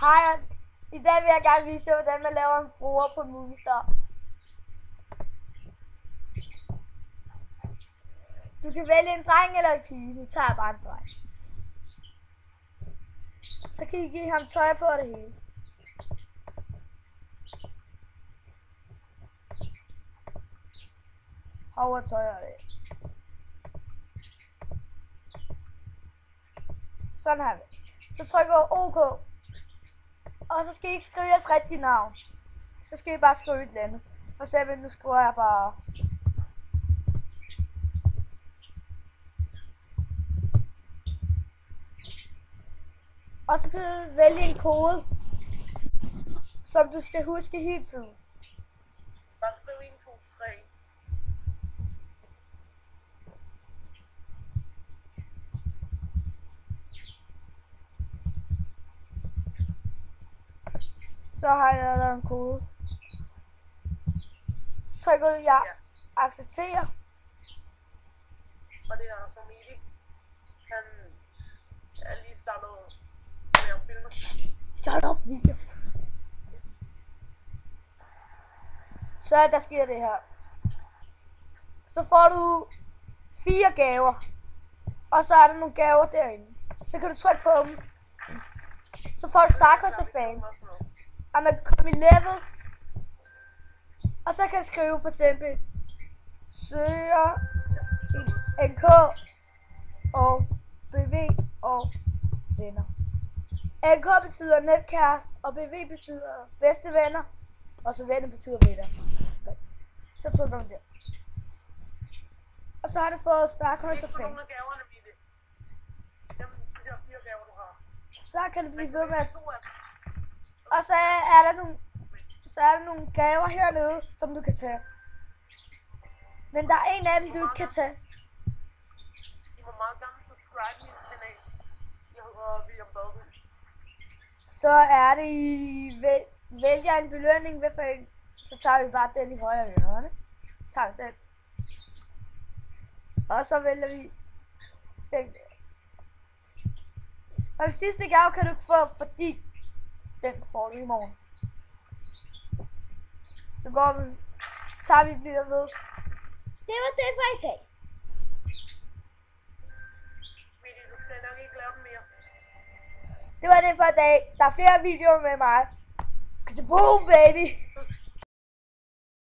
Hej, i dag vil jeg gerne vise jer, hvordan man laver en bruger på Movistar. Du kan vælge en dreng eller en pige. Nu tager jeg bare en dreng. Så kan I give ham tøj på det hele. Hovertøj og det. Sådan her. Så trykker jeg OK. Og så skal I ikke skrive jeres rigtige navn. Så skal I bare skrive et eller andet. For eksempel, nu skriver jeg bare... Og så kan du vælge en kode, som du skal huske hele tiden. Bare skriv 1, 2, 3. Så har jeg lavet en kode. Så trykker jeg acceptere. Og det er som Edi. Han er lige startet med at filme. Shut up, video. Så der sker det her. Så får du 4 gaver. Og så er der nogle gaver derinde. Så kan du trykke på dem. Så får du Starcost of Fame. Og man kan komme i level. Og så kan jeg skrive for eksempel søger NK og BV og venner. NK betyder netkæreste, og BV betyder bedste venner, og så venner betyder venner. Så trykker man der. Og så har du fået Starcost of Fame. Så kan du blive ved med at... Og så er der nogle gaver hernede, som du kan tage. Men der er en af dem, du ikke kan tage. I må meget gerne subscribe min kanal. Jeg hedder William Badby. Så er det I vælger en belønning ved for en, så tager vi bare den i højre hjørne. Så tager vi den. Og så vælger vi den. Og den sidste gave kan du ikke få, fordi den får du i morgen. Så går vi, tager vi bliver ved. Det var det for i dag. Du skal nok ikke lave dem mere. Det var det for i dag. Der er flere videoer med mig. Boom, baby!